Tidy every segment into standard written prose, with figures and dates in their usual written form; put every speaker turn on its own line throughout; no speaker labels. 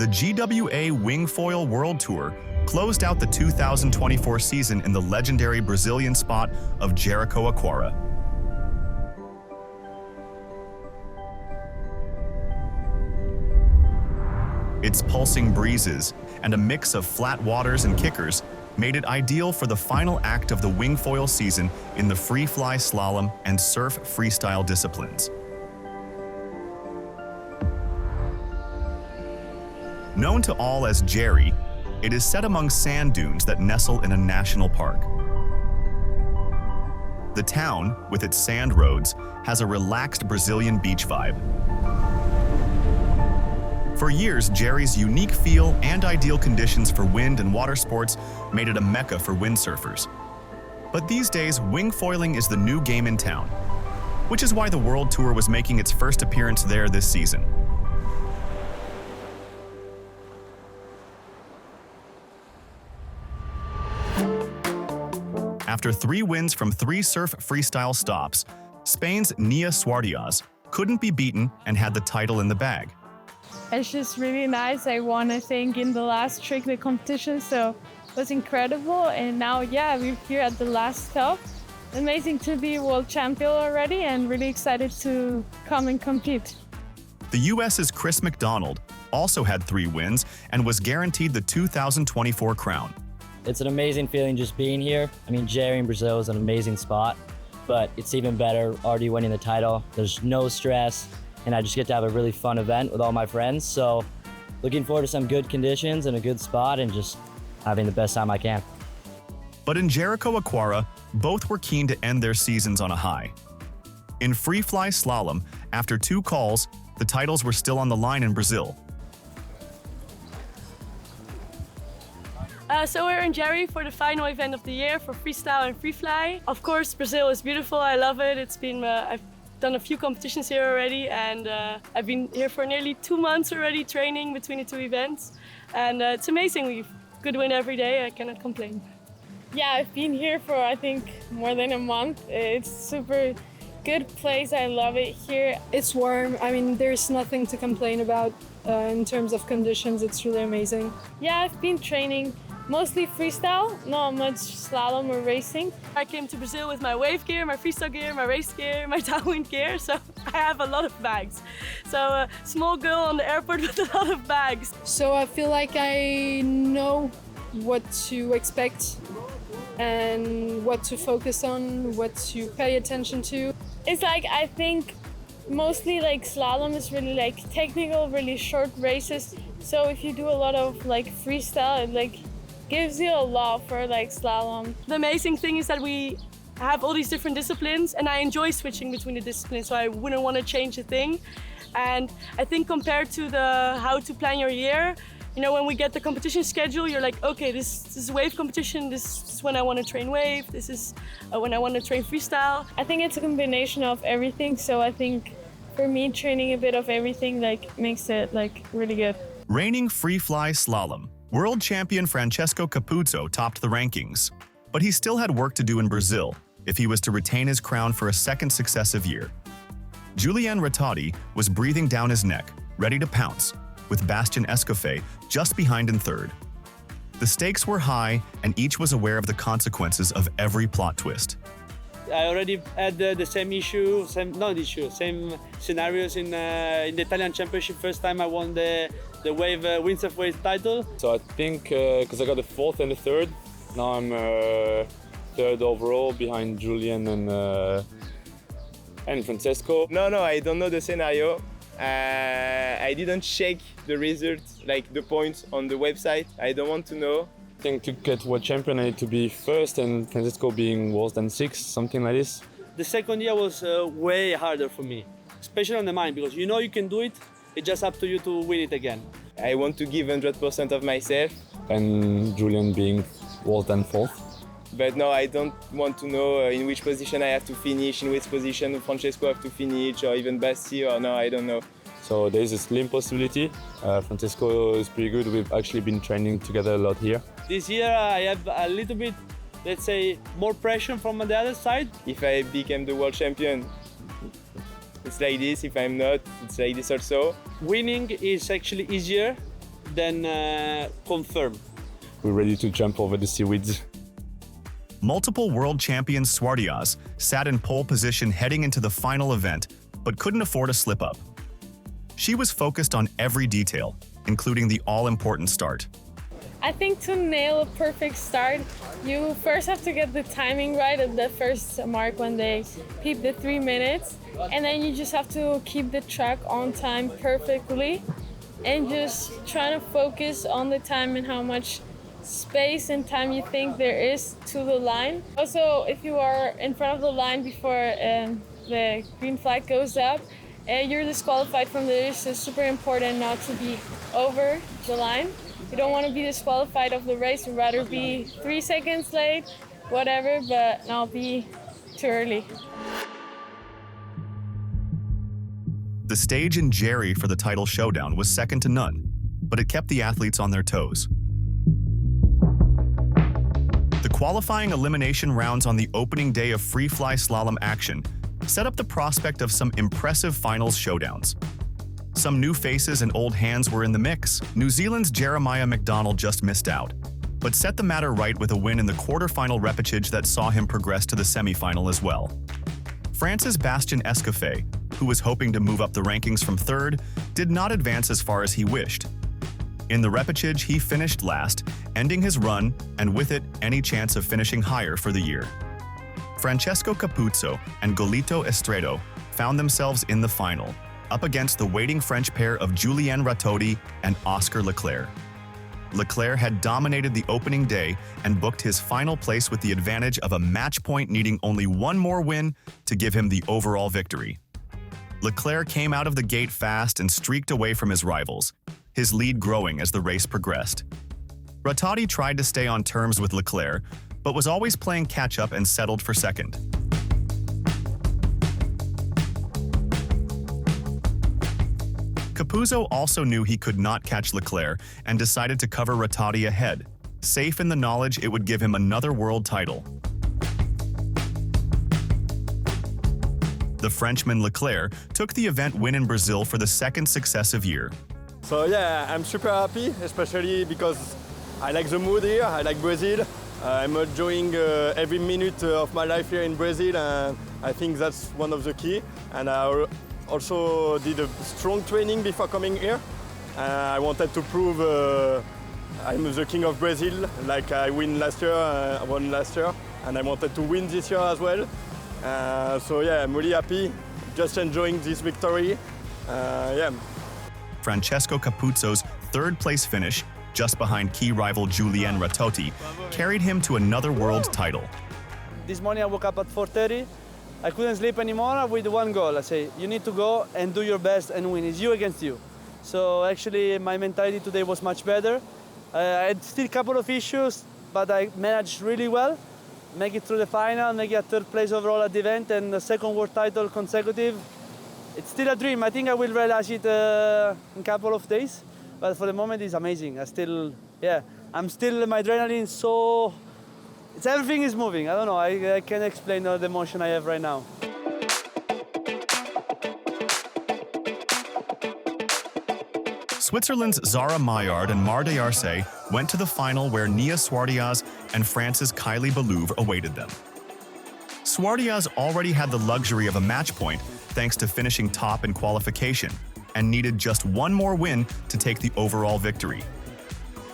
The GWA Wingfoil World Tour closed out the 2024 season in the legendary Brazilian spot of Jericoacoara. Its pulsing breezes and a mix of flat waters and kickers made it ideal for the final act of the wingfoil season in the free-fly-slalom and surf-freestyle disciplines. Known to all as Jerry, it is set among sand dunes that nestle in a national park. The town, with its sand roads, has a relaxed Brazilian beach vibe. For years, Jerry's unique feel and ideal conditions for wind and water sports made it a mecca for windsurfers. But these days, wingfoiling is the new game in town, which is why the World Tour was making its first appearance there this season. After 3 wins from 3 surf freestyle stops, Spain's Nia Suardiaz couldn't be beaten and had the title in the bag.
It's just really nice. I won, I think, in the last trick, the competition, so it was incredible. And now, yeah, we're here at the last stop. Amazing to be world champion already and really excited to come and compete.
The US's Chris McDonald also had 3 wins and was guaranteed the 2024 crown.
It's an amazing feeling just being here. I mean, Jerry in Brazil is an amazing spot, but it's even better already winning the title. There's no stress, and I just get to have a really fun event with all my friends. So looking forward to some good conditions and a good spot and just having the best time I can.
But in Jericoacoara, both were keen to end their seasons on a high. In free-fly-slalom, after 2 calls, the titles were still on the line in Brazil.
So we're in Jerry for the final event of the year for freestyle and free-fly. Of course, Brazil is beautiful. I love it. It's been I've done a few competitions here already, and I've been here for nearly 2 months already training between the 2 events. And it's amazing. We could win every day. I cannot complain.
Yeah, I've been here for, I think, more than a month. It's super good place. I love it here.
It's warm. I mean, there's nothing to complain about in terms of conditions. It's really amazing.
Yeah, I've been training mostly freestyle, not much slalom or racing.
I came to Brazil with my wave gear, my freestyle gear, my race gear, my downwind gear, so I have a lot of bags. So a small girl on the airport with a lot of bags.
So I feel like I know what to expect and what to focus on, what to pay attention to.
It's like, I think mostly like slalom is really like technical, really short races. So if you do a lot of like freestyle, it like gives you a lot for like slalom.
The amazing thing is that we have all these different disciplines, and I enjoy switching between the disciplines, so I wouldn't want to change a thing. And I think compared to the how to plan your year, you know, when we get the competition schedule, you're like, okay, this is wave competition, this is when I want to train wave, this is when I want to train freestyle.
I think it's a combination of everything, so I think for me training a bit of everything like makes it like really good.
Reigning free-fly-slalom, world champion Francesco Capuzzo topped the rankings, but he still had work to do in Brazil if he was to retain his crown for a 2nd successive year. Julian Rattati was breathing down his neck, ready to pounce, with Bastian Escoffier just behind in 3rd. The stakes were high, and each was aware of the consequences of every plot twist.
I already had the same scenarios in the Italian Championship. First time I won the wave windsurf wave title.
So I think because I got the 4th and the 3rd, now I'm 3rd overall behind Julian and Francesco.
No, I don't know the scenario. I didn't check the results, like the points on the website. I don't want to know.
I think to get world champion I need to be 1st, and Francesco being worse than 6th, something like this.
The 2nd year was way harder for me, especially on the mind, because you know you can do it. It's just up to you to win it again.
I want to give 100% of myself.
And Julian being worse than 4th.
But no, I don't want to know in which position I have to finish, in which position Francesco have to finish, or even Basti, or no, I don't know.
So there is a slim possibility. Francesco is pretty good. We've actually been training together a lot here.
This year I have a little bit, let's say, more pressure from the other side.
If I become the world champion, it's like this. If I'm not, it's like this also.
Winning is actually easier then confirm.
We're ready to jump over the seaweeds.
Multiple world champion Suardiaz sat in pole position heading into the final event, but couldn't afford a slip-up. She was focused on every detail, including the all-important start.
I think to nail a perfect start, you first have to get the timing right at the first mark when they peep the 3 minutes, and then you just have to keep the track on time perfectly and just trying to focus on the time and how much space and time you think there is to the line. Also, if you are in front of the line before the green flag goes up, you're disqualified from the race. So it's super important not to be over the line. You don't want to be disqualified of the race. You'd rather be 3 seconds late, whatever, but not be too early.
The stage in Jerry for the title showdown was second to none, but it kept the athletes on their toes. The qualifying elimination rounds on the opening day of free-fly-slalom action set up the prospect of some impressive finals showdowns. Some new faces and old hands were in the mix. New Zealand's Jeremiah McDonald just missed out, but set the matter right with a win in the quarterfinal repechage that saw him progress to the semifinal as well. France's Bastien Escoffier, who was hoping to move up the rankings from third, did not advance as far as he wished. In the repechage, he finished last, ending his run, and with it, any chance of finishing higher for the year. Francesco Capuzzo and Golito Estredo found themselves in the final, up against the waiting French pair of Julien Ratodi and Oscar Leclerc. Leclerc had dominated the opening day and booked his final place with the advantage of a match point needing only one more win to give him the overall victory. Leclerc came out of the gate fast and streaked away from his rivals, his lead growing as the race progressed. Ratodi tried to stay on terms with Leclerc, but was always playing catch-up and settled for second. Capuzzo also knew he could not catch Leclerc and decided to cover Ratodi ahead, safe in the knowledge it would give him another world title. The Frenchman Leclerc took the event win in Brazil for the second successive year.
So yeah, I'm super happy, especially because I like the mood here, I like Brazil. I'm enjoying every minute of my life here in Brazil, and I think that's one of the key. And I also did a strong training before coming here. I wanted to prove I'm the king of Brazil, like I won last year, and I wanted to win this year as well. So yeah, I'm really happy, just enjoying this victory. Yeah.
Francesco Capuzzo's third-place finish, just behind key rival Julien Ratodi, carried him to another world title.
This morning I woke up at 4:30. I couldn't sleep anymore with one goal. I say, you need to go and do your best and win. It's you against you. So actually my mentality today was much better. I had still a couple of issues, but I managed really well. Make it through the final, make it a third place overall at the event and the second world title consecutive. It's still a dream. I think I will realize it in a couple of days. But for the moment, it's amazing. I'm still, my adrenaline so, everything is moving. I don't know, I can't explain the emotion I have right now.
Switzerland's Zara Maillard and Mar d'Arce went to the final where Nia Suardiaz and France's Kylie Belouvre awaited them. Suardiaz already had the luxury of a match point thanks to finishing top in qualification, and needed just one more win to take the overall victory.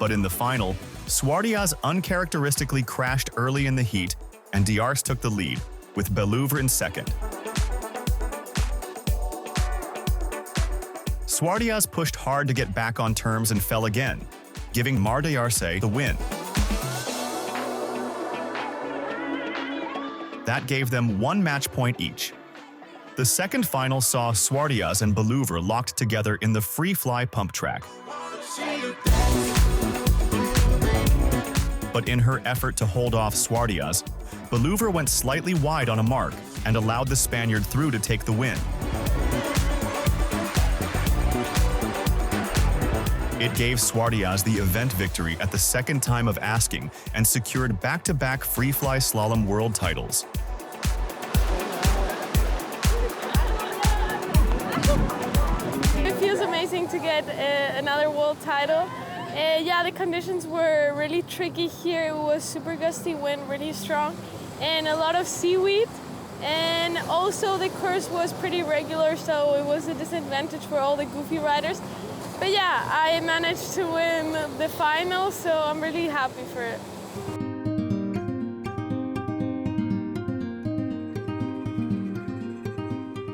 But in the final, Suardiaz uncharacteristically crashed early in the heat, and d'Arce took the lead, with Belouvre in second. Suardiaz pushed hard to get back on terms and fell again, giving Mar d'Arce the win. That gave them one match point each. The second final saw Suardiaz and Belouvre locked together in the free fly pump track. But in her effort to hold off Suardiaz, Belouvre went slightly wide on a mark and allowed the Spaniard through to take the win. It gave Suardiaz the event victory at the second time of asking and secured back-to-back free-fly-slalom world titles.
It feels amazing to get another world title. Yeah, the conditions were really tricky here. It was super gusty wind, really strong, and a lot of seaweed. And also the course was pretty regular, so it was a disadvantage for all the goofy riders. But yeah, I managed to win the final, so I'm really happy for it.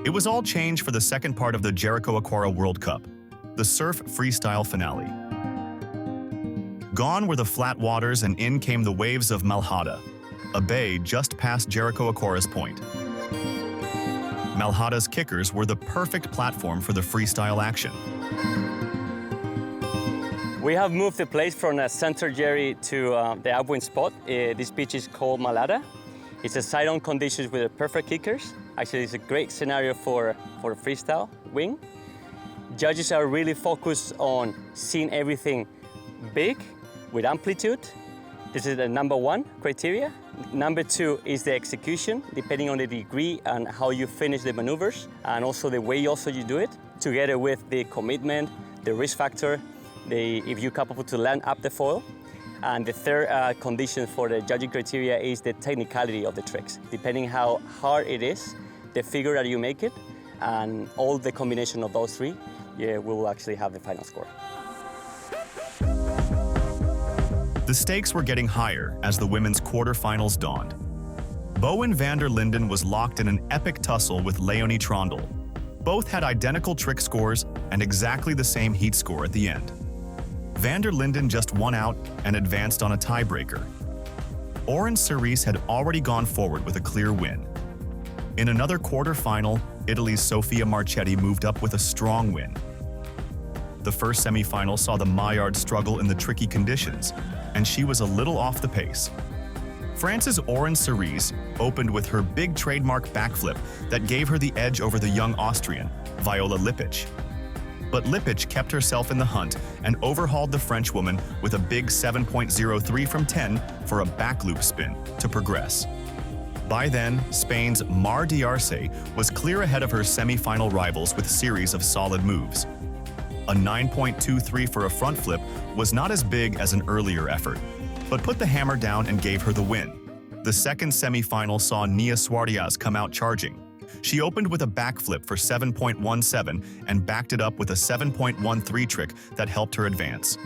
It was all changed for the second part of the Jericoacoara World Cup, the Surf-Freestyle finale. Gone were the flat waters and in came the waves of Malhada, a bay just past Jericoacoara's point. Malhada's kickers were the perfect platform for the freestyle action.
We have moved the place from Center Jerry to the upwind spot. This beach is called Malhada. It's a side-on conditions with the perfect kickers. Actually, it's a great scenario for freestyle wing. Judges are really focused on seeing everything big with amplitude. This is the number one criteria. Number two is the execution, depending on the degree and how you finish the maneuvers, and also the way you do it, together with the commitment, the risk factor, if you're capable to land up the foil. And the third condition for the judging criteria is the technicality of the tricks. Depending how hard it is, the figure that you make it, and all the combination of those three, we will actually have the final score.
The stakes were getting higher as the women's quarterfinals dawned. Bowen van der Linden was locked in an epic tussle with Leonie Trondel. Both had identical trick scores and exactly the same heat score at the end. Van der Linden just won out and advanced on a tiebreaker. Oren Cerise had already gone forward with a clear win. In another quarterfinal, Italy's Sofia Marchetti moved up with a strong win. The first semifinal saw the Maillard struggle in the tricky conditions, and she was a little off the pace. France's Oren Cerise opened with her big trademark backflip that gave her the edge over the young Austrian, Viola Lipic. But Lipic kept herself in the hunt and overhauled the Frenchwoman with a big 7.03 from 10 for a back loop spin to progress. By then, Spain's Mar Diarse was clear ahead of her semi-final rivals with a series of solid moves. A 9.23 for a front flip was not as big as an earlier effort, but put the hammer down and gave her the win. The second semi-final saw Nia Suardiaz come out charging. She opened with a backflip for 7.17 and backed it up with a 7.13 trick that helped her advance.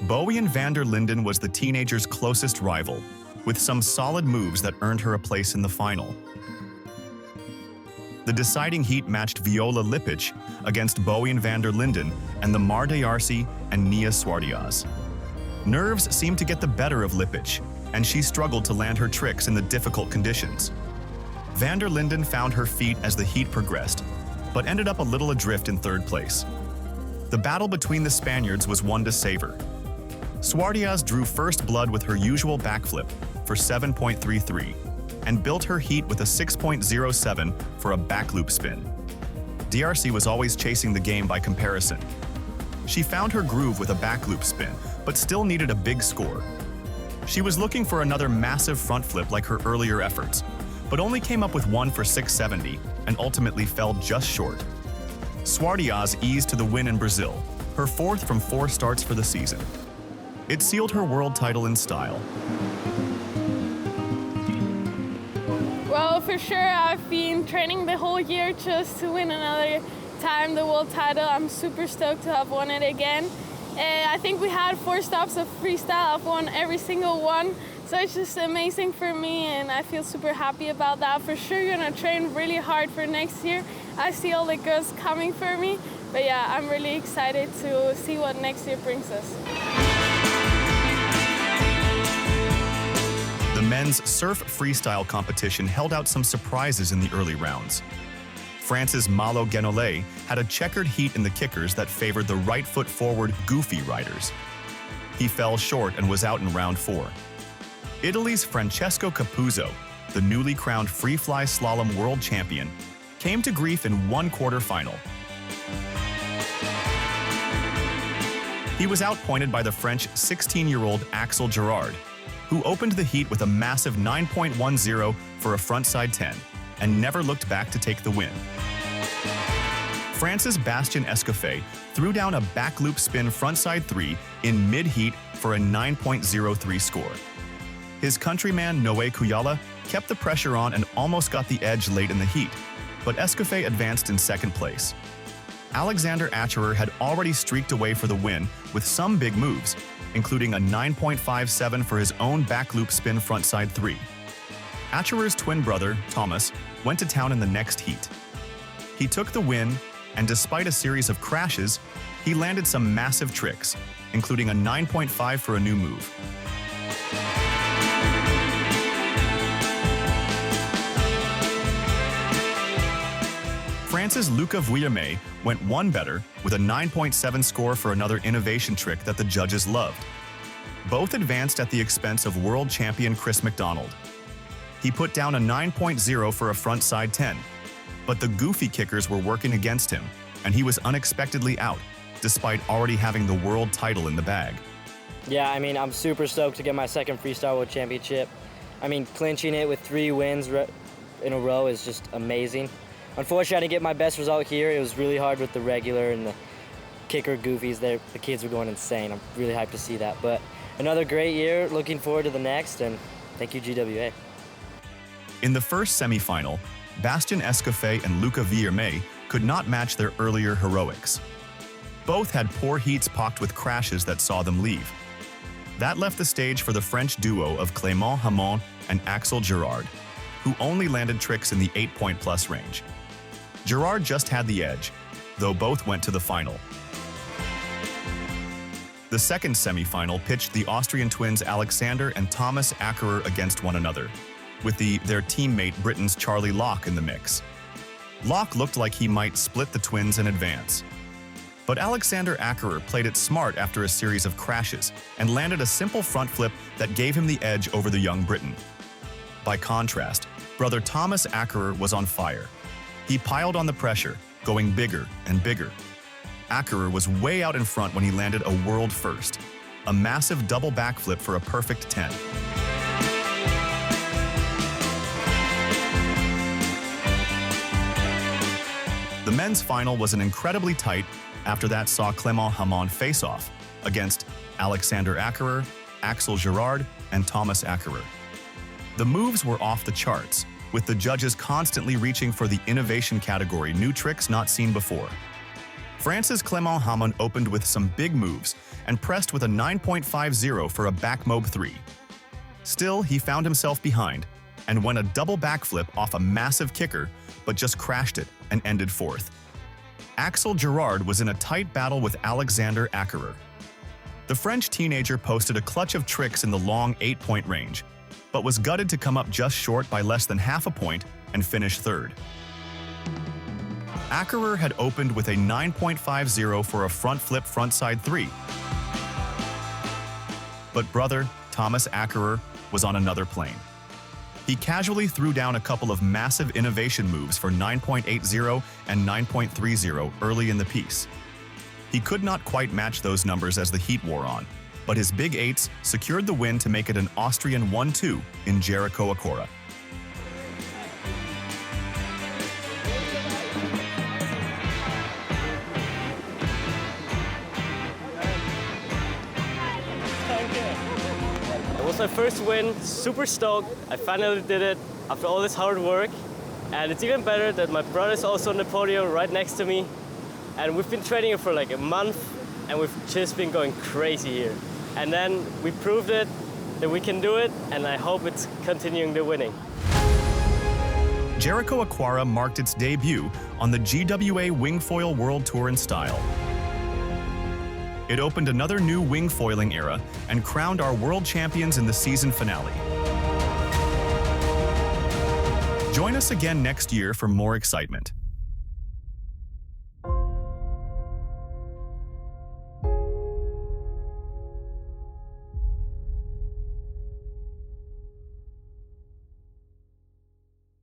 Bowen van der Linden was the teenager's closest rival, with some solid moves that earned her a place in the final. The deciding heat matched Viola Lipic against Bowen van der Linden and the Mar Diarse and Nia Suardiaz. Nerves seemed to get the better of Lipic, and she struggled to land her tricks in the difficult conditions. Van der Linden found her feet as the heat progressed, but ended up a little adrift in third place. The battle between the Spaniards was one to savor. Suardiaz drew first blood with her usual backflip for 7.33 and built her heat with a 6.07 for a back loop spin. Diarse was always chasing the game by comparison. She found her groove with a back loop spin, but still needed a big score. She was looking for another massive front flip like her earlier efforts, but only came up with one for 670 and ultimately fell just short. Suardiaz eased to the win in Brazil, her fourth from 4 starts for the season. It sealed her world title in style.
Well, for sure, I've been training the whole year just to win another time the world title. I'm super stoked to have won it again. I think we had 4 stops of freestyle. I've won every single one. So it's just amazing for me, and I feel super happy about that. For sure, you're gonna train really hard for next year. I see all the girls coming for me. But yeah, I'm really excited to see what next year brings us.
The men's surf freestyle competition held out some surprises in the early rounds. France's Malo Guenolé had a checkered heat in the kickers that favored the right foot forward goofy riders. He fell short and was out in round 4. Italy's Francesco Capuzzo, the newly crowned FreeFly-Slalom world champion, came to grief in one quarterfinal. He was outpointed by the French 16-year-old Axel Gerard, who opened the heat with a massive 9.10 for a frontside 10 and never looked back to take the win. France's Bastien Escoffier threw down a back loop spin frontside 3 in mid-heat for a 9.03 score. His countryman Noé Kuyala kept the pressure on and almost got the edge late in the heat, but Escoffier advanced in second place. Alexander Acherer had already streaked away for the win with some big moves, including a 9.57 for his own back loop spin frontside 3. Acherer's twin brother, Thomas, went to town in the next heat. He took the win, and despite a series of crashes, he landed some massive tricks, including a 9.5 for a new move. France's Luca Vuillermet went one better with a 9.7 score for another innovation trick that the judges loved. Both advanced at the expense of world champion Chris McDonald. He put down a 9.0 for a frontside 10, but the goofy kickers were working against him, and he was unexpectedly out, despite already having the world title in the bag.
Yeah, I mean, I'm super stoked to get my second Freestyle World Championship. I mean, clinching it with 3 wins in a row is just amazing. Unfortunately, I didn't get my best result here. It was really hard with the regular and the kicker goofies. The kids were going insane. I'm really hyped to see that. But another great year. Looking forward to the next, and thank you, GWA.
In the first semifinal, Bastien Escoffier and Luca Vuillermet could not match their earlier heroics. Both had poor heats pocked with crashes that saw them leave. That left the stage for the French duo of Clément Hamon and Axel Gerard, who only landed tricks in the 8-point-plus range. Gerard just had the edge, though both went to the final. The second semifinal pitched the Austrian twins Alexander and Thomas Acherer against one another, with their teammate Britain's Charlie Locke in the mix. Locke looked like he might split the twins in advance. But Alexander Acherer played it smart after a series of crashes and landed a simple front flip that gave him the edge over the young Briton. By contrast, brother Thomas Acherer was on fire. He piled on the pressure, going bigger and bigger. Acherer was way out in front when he landed a world first, a massive double backflip for a perfect 10. The men's final was an incredibly tight, after that saw Clément Hamon face off against Alexander Acherer, Axel Gerard, and Thomas Acherer. The moves were off the charts, with the judges constantly reaching for the innovation category, new tricks not seen before. France's Clément Hamon opened with some big moves and pressed with a 9.50 for a back mob 3. Still, he found himself behind and went a double backflip off a massive kicker, but just crashed it and ended 4th. Axel Gerard was in a tight battle with Alexander Acherer. The French teenager posted a clutch of tricks in the long 8-point range, but was gutted to come up just short by less than half a point and finish 3rd. Acherer had opened with a 9.50 for a front flip frontside 3. But brother Thomas Acherer was on another plane. He casually threw down a couple of massive innovation moves for 9.80 and 9.30 early in the piece. He could not quite match those numbers as the heat wore on, but his big 8s secured the win to make it an Austrian 1-2 in Jericoacoara.
It was my first win, super stoked. I finally did it after all this hard work. And it's even better that my brother's also on the podium right next to me. And we've been training for like a month and we've just been going crazy here. And then we proved it, that we can do it, and I hope it's continuing the winning.
Jericoacoara marked its debut on the GWA Wingfoil World Tour in style. It opened another new wingfoiling era and crowned our world champions in the season finale. Join us again next year for more excitement.